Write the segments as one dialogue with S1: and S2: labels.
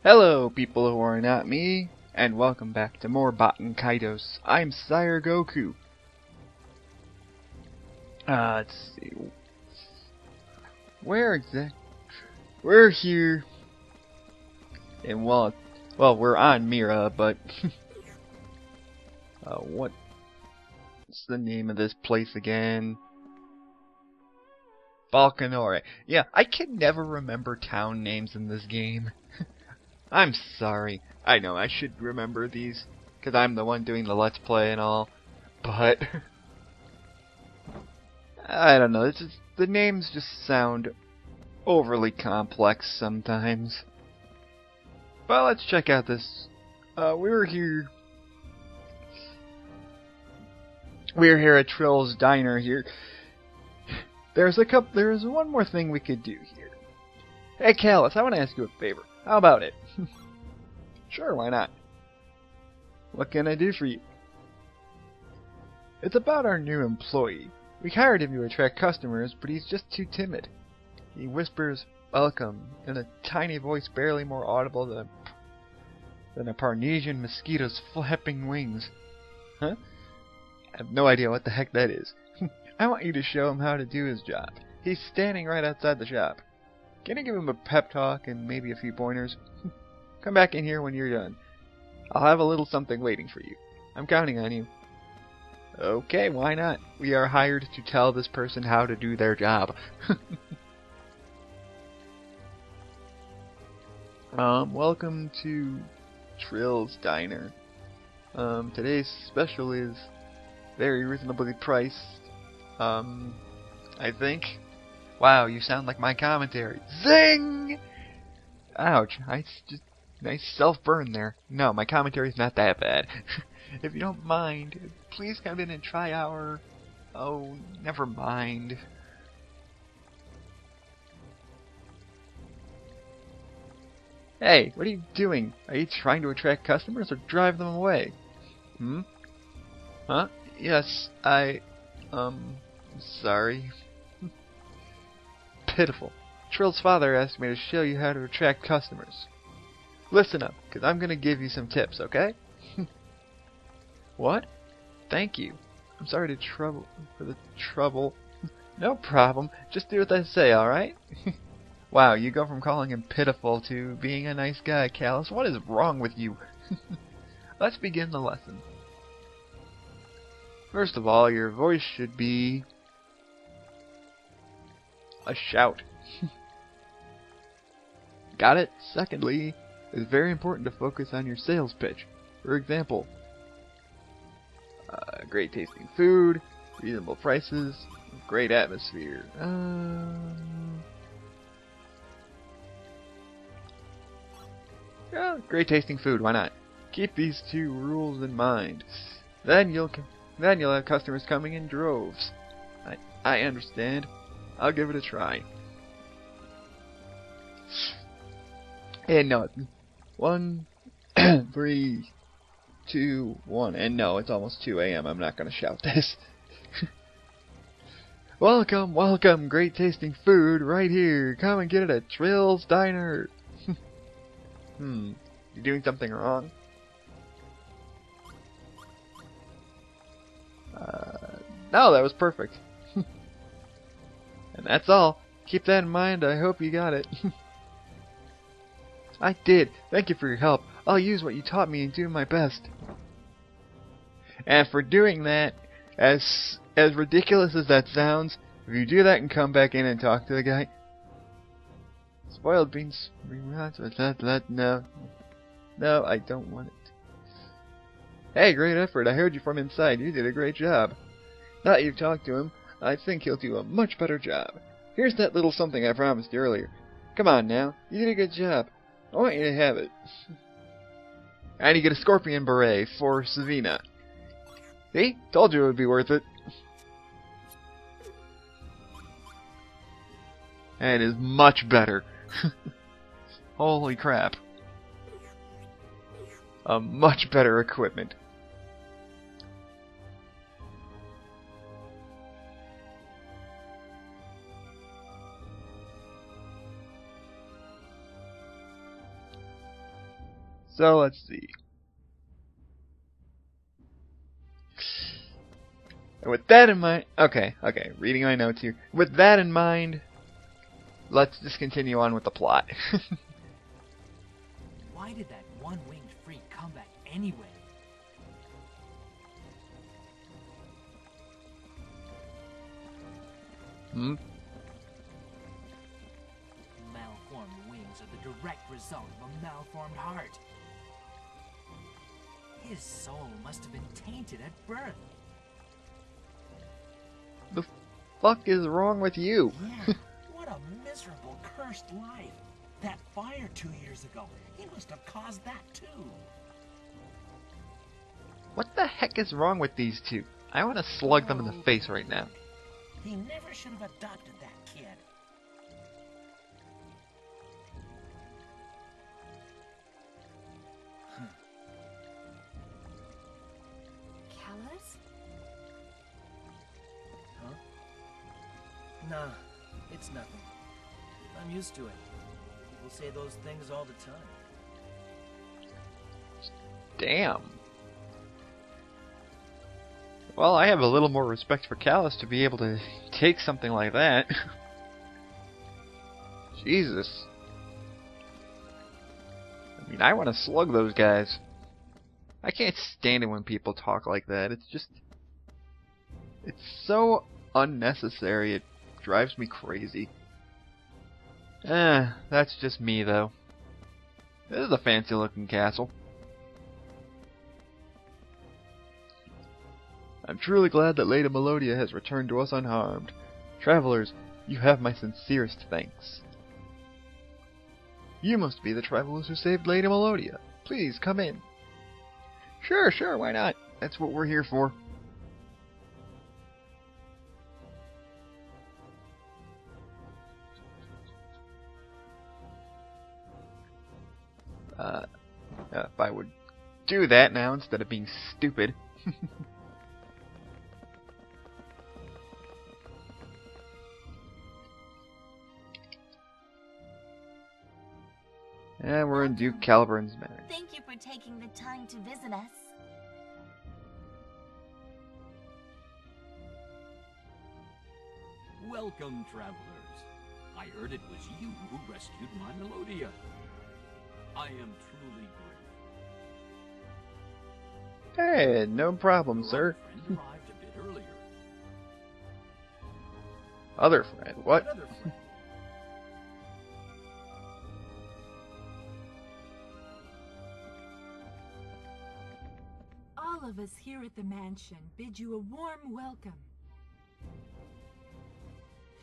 S1: Hello, people who are not me, and welcome back to more Baten Kaitos. I'm Sire Goku. Let's see. We're here, and well, we're on Mira, but what's the name of this place again? Falconore. Yeah, I can never remember town names in this game. I'm sorry. I know I should remember these, because I'm the one doing the Let's Play and all, but I don't know, it's just, the names just sound overly complex sometimes. Well, let's check out this. We're here at Trill's Diner here. There's one more thing we could do here. Hey, Callus, I want to ask you a favor. How about it? Sure, why not? What can I do for you? It's about our new employee. We hired him to attract customers, but he's just too timid. He whispers, "Welcome," in a tiny voice barely more audible than a Parnesian mosquito's flapping wings. Huh? I have no idea what the heck that is. I want you to show him how to do his job. He's standing right outside the shop. Can you give him a pep talk and maybe a few pointers? Come back in here when you're done. I'll have a little something waiting for you. I'm counting on you. Okay, why not? We are hired to tell this person how to do their job. Welcome to Trill's Diner. Today's special is very reasonably priced. I think. Wow, you sound like my commentary. Zing! Ouch, nice self-burn there. No, my commentary's not that bad. If you don't mind, please come in and try our... Oh, never mind. Hey, what are you doing? Are you trying to attract customers or drive them away? Huh? Yes, sorry. Pitiful. Trill's father asked me to show you how to attract customers. Listen up, because I'm going to give you some tips, okay? What? Thank you. I'm sorry for the trouble. No problem. Just do what I say, alright? Wow, you go from calling him pitiful to being a nice guy, Callus. What is wrong with you? Let's begin the lesson. First of all, your voice should be a shout. Got it? Secondly, it's very important to focus on your sales pitch. For example, great tasting food, reasonable prices, great atmosphere. Yeah, great tasting food, why not? Keep these two rules in mind. Then you'll have customers coming in droves. I understand. I'll give it a try. And no, 1, 3, 2, 1. And no, it's almost 2 a.m. I'm not going to shout this. Welcome, welcome, great tasting food right here. Come and get it at Trill's Diner. You doing something wrong? No, that was perfect. And that's all. Keep that in mind. I hope you got it. I did. Thank you for your help. I'll use what you taught me and do my best. And for doing that, as ridiculous as that sounds, if you do that and come back in and talk to the guy... Spoiled beans... No, I don't want it. Hey, great effort. I heard you from inside. You did a great job. Now that you've talked to him, I think he'll do a much better job. Here's that little something I promised you earlier. Come on now, you did a good job. I want you to have it. And you get a scorpion beret for Savina. See? Told you it would be worth it. And it is much better. Holy crap. A much better equipment. So let's see. And with that in mind, okay, reading my notes here. With that in mind, let's just continue on with the plot.
S2: Why did that one-winged freak come back anyway? Malformed wings are the direct result of a malformed heart. His soul must have been tainted at birth.
S1: The fuck is wrong with you?
S2: Yeah, what a miserable, cursed life. That fire 2 years ago, he must have caused that too.
S1: What the heck is wrong with these two? I want to slug them in the face right now.
S2: He never should have adopted that kid.
S3: Callus?
S2: Huh? Nah, it's nothing. I'm used to it. People say those things all the time.
S1: Damn. Well, I have a little more respect for Callus to be able to take something like that. Jesus. I mean, I want to slug those guys. I can't stand it when people talk like that. It's just... it's so unnecessary. It drives me crazy. That's just me, though. This is a fancy-looking castle. I'm truly glad that Lady Melodia has returned to us unharmed. Travelers, you have my sincerest thanks. You must be the travelers who saved Lady Melodia. Please, come in. Sure, why not? That's what we're here for. If I would do that now instead of being stupid. And we're in Duke Calbren's manor.
S3: Thank you for taking the time to visit us.
S4: Welcome, travelers. I heard it was you who rescued my Melodia. I am truly grateful.
S1: Hey, no problem,
S4: Your
S1: sir.
S4: other friend arrived a bit earlier.
S1: Other friend? What?
S4: Other friend?
S5: All of us here at the mansion bid you a warm welcome.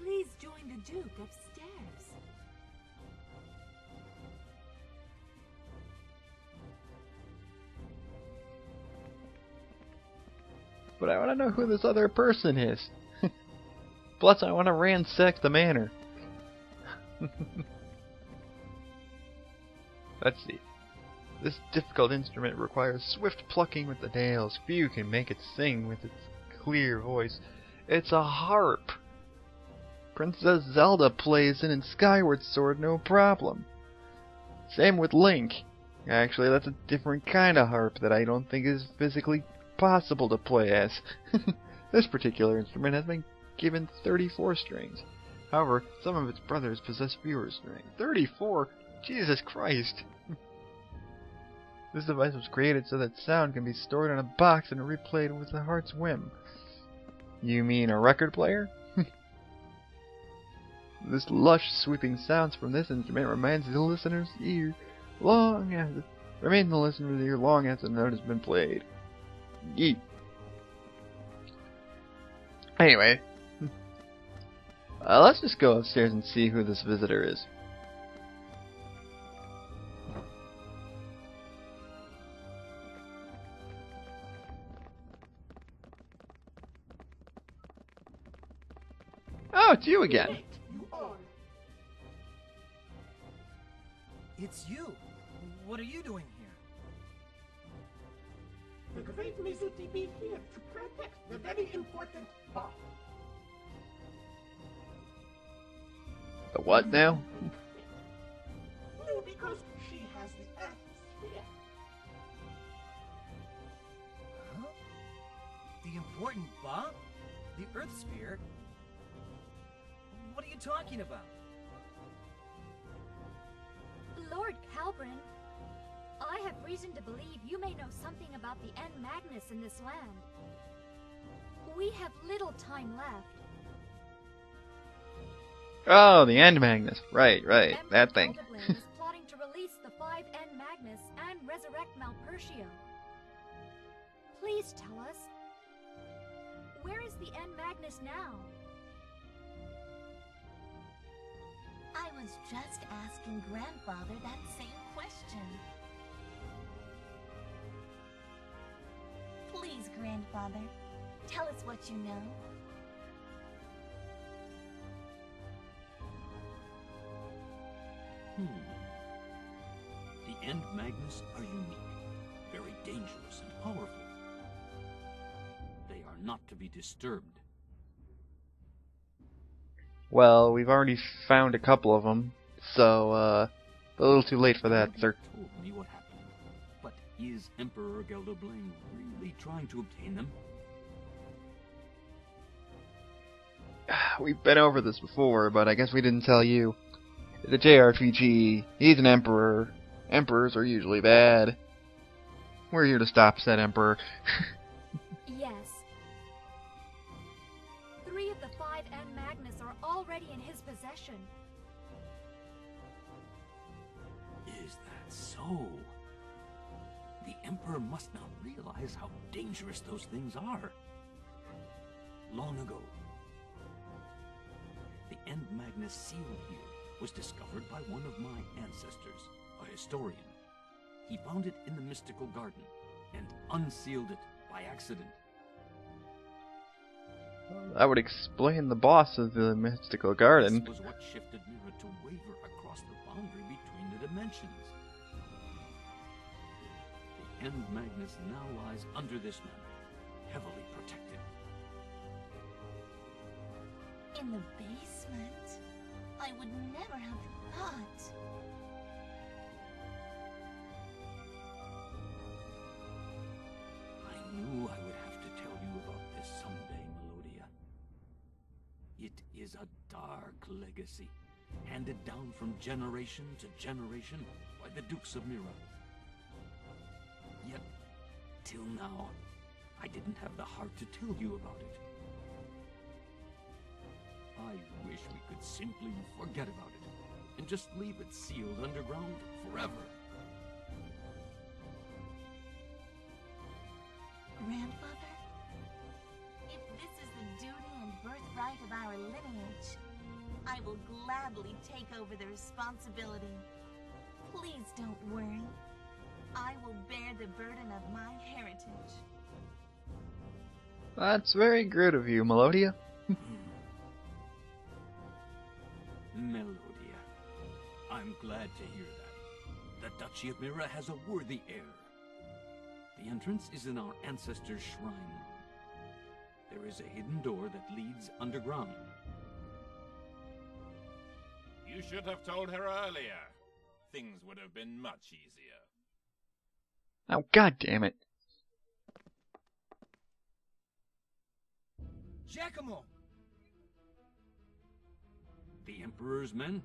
S5: Please join the Duke upstairs.
S1: But I want to know who this other person is. Plus, I want to ransack the manor. Let's see. This difficult instrument requires swift plucking with the nails. Few can make it sing with its clear voice. It's a harp. Princess Zelda plays it in Skyward Sword no problem. Same with Link. Actually, that's a different kind of harp that I don't think is physically possible to play as. This particular instrument has been given 34 strings. However, some of its brothers possess fewer strings. 34? Jesus Christ! This device was created so that sound can be stored in a box and replayed with the heart's whim. You mean a record player? This lush, sweeping sounds from this instrument remains the listener's ear long as the note has been played. Yeet. Anyway, let's just go upstairs and see who this visitor is. Oh, it's you again.
S2: It's you. What are you doing here?
S6: The great Mizuti be here to protect the very important bond.
S1: The what now?
S6: No, because she has the Earth's sphere.
S2: The important bomb? The Earth Sphere? What are you talking about?
S7: Lord Calbren, I have reason to believe you may know something about the End Magnus in this land. We have little time left.
S1: Oh, the End Magnus. Right,
S7: Emperor
S1: that thing.
S7: Geldoblame is plotting to release the 5 End Magnus and resurrect Malpertio. Please tell us, where is the End Magnus now?
S3: I was just asking Grandfather that same question. Please, Grandfather, tell us what you know.
S4: The End Magnus are unique, very dangerous and powerful. They are not to be disturbed.
S1: Well, we've already found a couple of them, so, a little too late for that, sir.
S4: Told me what happened, but is Emperor Geldoblame really trying to obtain them?
S1: We've been over this before, but I guess we didn't tell you. The JRPG, he's an emperor. Emperors are usually bad. We're here to stop said emperor.
S7: Yes. 3 of the 5 End Magnus are already in his possession.
S4: Is that so? The Emperor must not realize how dangerous those things are. Long ago, the End Magnus seal here was discovered by one of my ancestors, a historian. He found it in the mystical garden and unsealed it by accident.
S1: That would explain the boss of the mystical garden.
S4: This was what shifted Mira to waver across the boundary between the dimensions. The End Magnus now lies under this man, heavily protected.
S3: In the basement? I would never have thought.
S4: I knew I would have to tell you about this someday, Melodia. It is a dark legacy, handed down from generation to generation by the Dukes of Mira. Yet, till now, I didn't have the heart to tell you about it. I wish we could simply forget about it, and just leave it sealed underground forever.
S3: Grandfather, if this is the duty and birthright of our lineage, I will gladly take over the responsibility. Please don't worry. I will bear the burden of my heritage.
S1: That's very good of you, Melodia.
S4: Melodia, I'm glad to hear that. The Duchy of Mira has a worthy heir. The entrance is in our ancestors' shrine. There is a hidden door that leads underground.
S8: You should have told her earlier. Things would have been much easier.
S1: Oh, god damn it.
S2: Giacomo!
S4: The Emperor's men?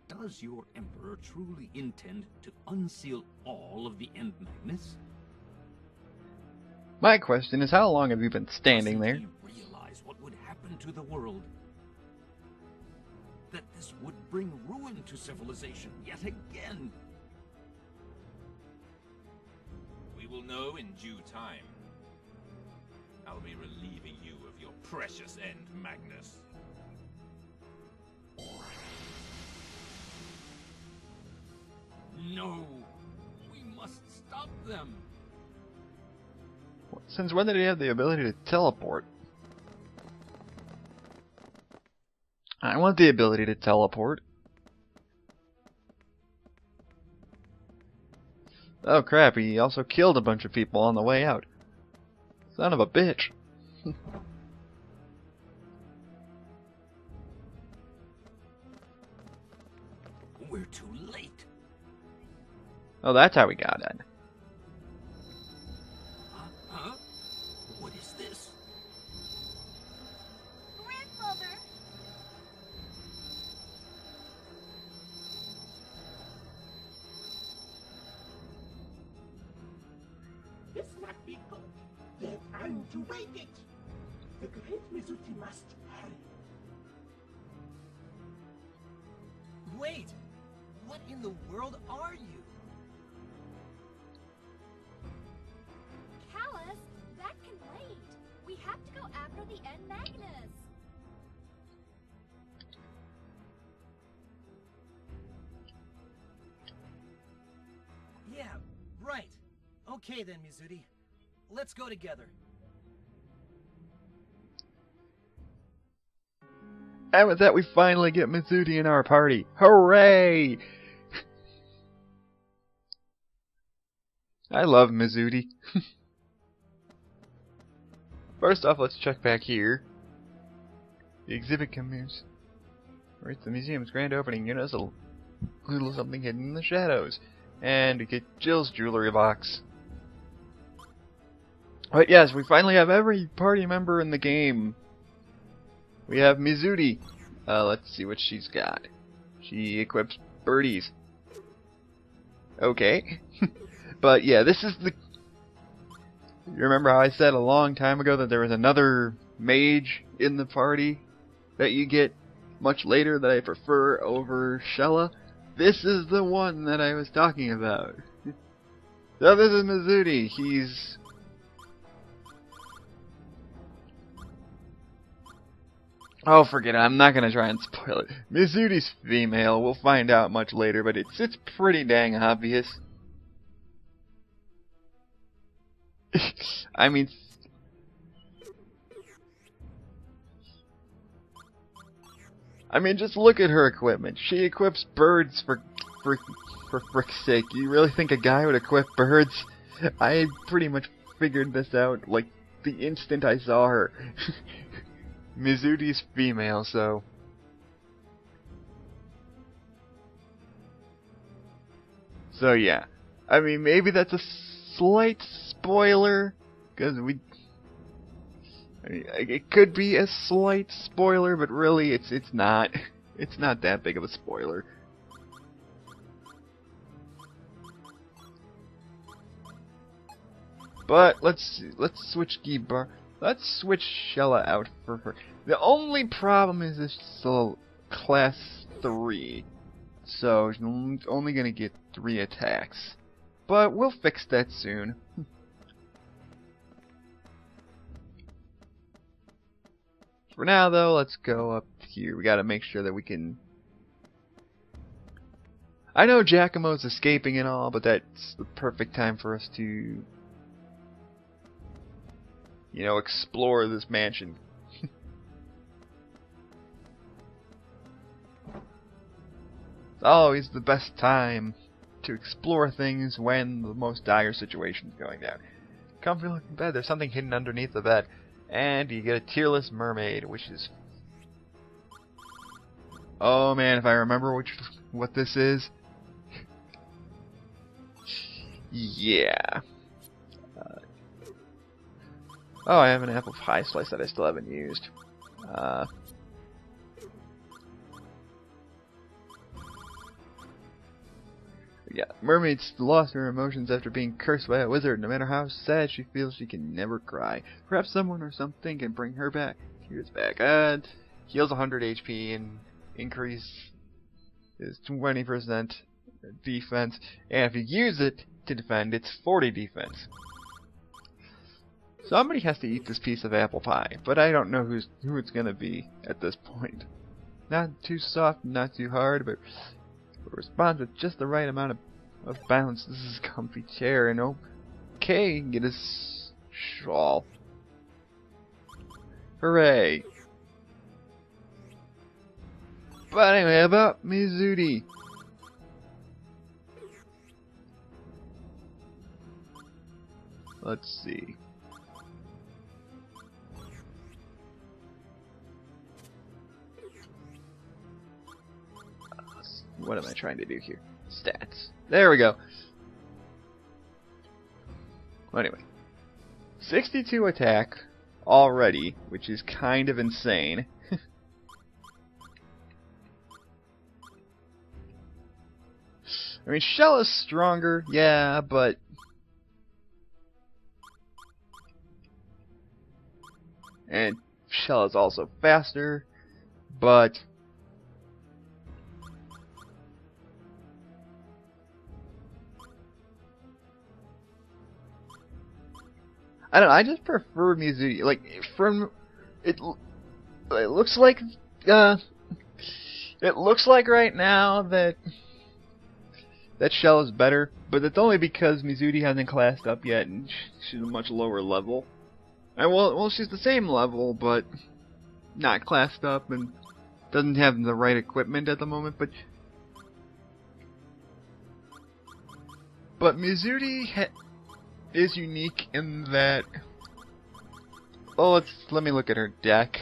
S4: Does your Emperor truly intend to unseal all of the End Magnus?
S1: My question is, how long have you been standing there?
S4: Doesn't he realize what would happen to the world? That this would bring ruin to civilization yet again.
S8: We will know in due time. I'll be relieving you of your precious End Magnus.
S4: No! We must stop them!
S1: Since when did he have the ability to teleport? I want the ability to teleport. Oh crap, he also killed a bunch of people on the way out. Son of a bitch.
S4: We're too late.
S1: Oh, that's how we got it.
S4: Huh? What
S6: not be good. They're trying to break it. The great Mizuti must hurry.
S2: Wait! What in the world are you?
S7: Callus, that can wait. We have to go after the N Magnus.
S2: Yeah, right. Okay then, Mizuti. Let's go together.
S1: And with that, we finally get Mizuti in our party. Hooray! I love Mizuti. First off, let's check back here. The exhibit comes. Right, the museum's grand opening. You notice a little something hidden in the shadows. And we get Jill's jewelry box. But yes, we finally have every party member in the game. We have Mizuti. Let's see what she's got. She equips birdies. Okay. But yeah, this is the... You remember how I said a long time ago that there was another mage in the party that you get much later that I prefer over Shella? This is the one that I was talking about. So this is Mizuti. He's... Oh, forget it. I'm not gonna try and spoil it. Mizuti's female. We'll find out much later, but it's pretty dang obvious. I mean... just look at her equipment. She equips birds for frick's sake. You really think a guy would equip birds? I pretty much figured this out, like, the instant I saw her. Mizuti's female, so... So yeah. I mean, maybe that's a slight spoiler, because we... I mean, it could be a slight spoiler, but really, it's not. It's not that big of a spoiler. But let's switch Gibar. Let's switch Shella out for her. The only problem is it's still class 3, so she's only gonna get 3 attacks. But we'll fix that soon. For now, though, let's go up here. We gotta make sure that we can... I know Giacomo's escaping and all, but that's the perfect time for us to... you know, explore this mansion. It's always the best time to explore things when the most dire situation is going down. Comfy looking bed. There's something hidden underneath the bed. And you get a tearless mermaid, which is... Oh man, if I remember what this is... yeah. Oh, I have an apple pie slice that I still haven't used. Yeah, mermaids lost her emotions after being cursed by a wizard. No matter how sad she feels, she can never cry. Perhaps someone or something can bring her back. Here's back. Heals 100 HP and increase is 20% defense. And if you use it to defend, it's 40 defense. Somebody has to eat this piece of apple pie, but I don't know who it's gonna be at this point. Not too soft, not too hard, but responds with just the right amount of bounce. This is a comfy chair, and okay, get his shawl. Hooray! But anyway, about Mizuti. Let's see. What am I trying to do here? Stats. There we go. Well, anyway. 62 attack already, which is kind of insane. I mean, Shell is stronger, yeah, but... and Shell is also faster, but I don't know, I just prefer Mizuti. Like, from it looks like right now that Shell is better, but it's only because Mizuti hasn't classed up yet and she's a much lower level. And well, she's the same level, but not classed up and doesn't have the right equipment at the moment. But Mizuti is unique in that. Well, let me look at her deck.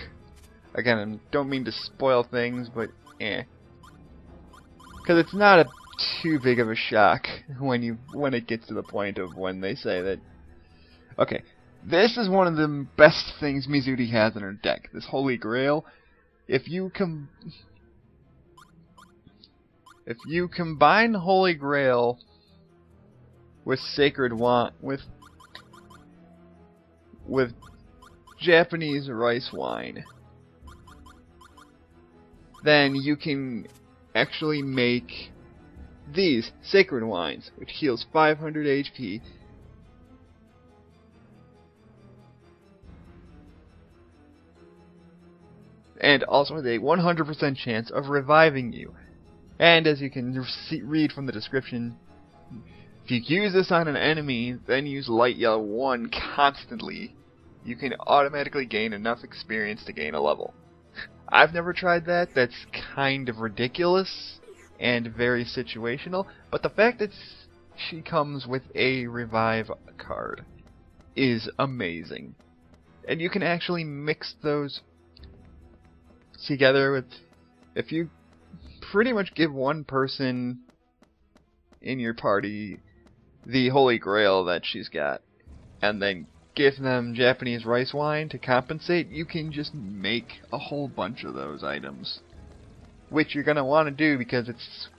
S1: Again, I don't mean to spoil things, but because it's not too big of a shock when it gets to the point of when they say that. Okay, this is one of the best things Mizuti has in her deck. This Holy Grail. If you combine Holy Grail with Sacred Wine with Japanese rice wine, then you can actually make these Sacred Wines, which heals 500 HP. And also has a 100% chance of reviving you. And as you can read from the description, if you use this on an enemy, then use Light Yellow 1 constantly, you can automatically gain enough experience to gain a level. I've never tried that. That's kind of ridiculous and very situational, but the fact that she comes with a revive card is amazing. And you can actually mix those together with, if you pretty much give one person in your party the Holy Grail that she's got, and then give them Japanese rice wine to compensate, you can just make a whole bunch of those items. Which you're gonna want to do because it's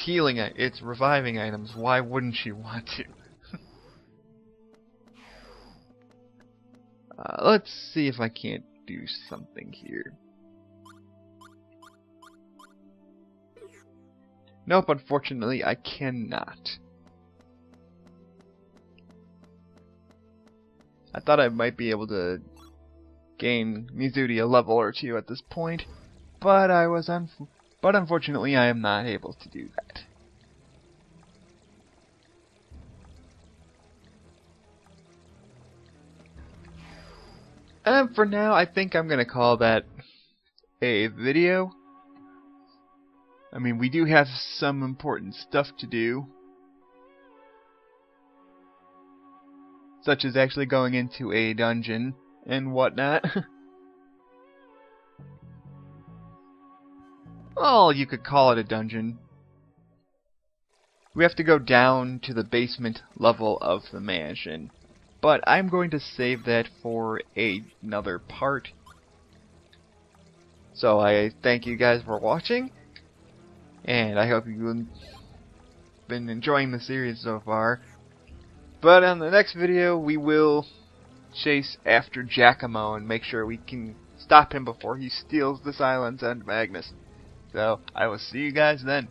S1: healing, it's reviving items. Why wouldn't you want to? Let's see if I can't do something here. Nope, unfortunately I cannot. I thought I might be able to gain Mizuti a level or two at this point, but unfortunately I am not able to do that. And for now, I think I'm gonna call that a video. I mean, we do have some important stuff to do, such as actually going into a dungeon and whatnot. Well, you could call it a dungeon. We have to go down to the basement level of the mansion, but I'm going to save that for another part. So I thank you guys for watching, and I hope you've been enjoying the series so far. But on the next video, we will chase after Giacomo and make sure we can stop him before he steals the Silence and Magnus. So, I will see you guys then.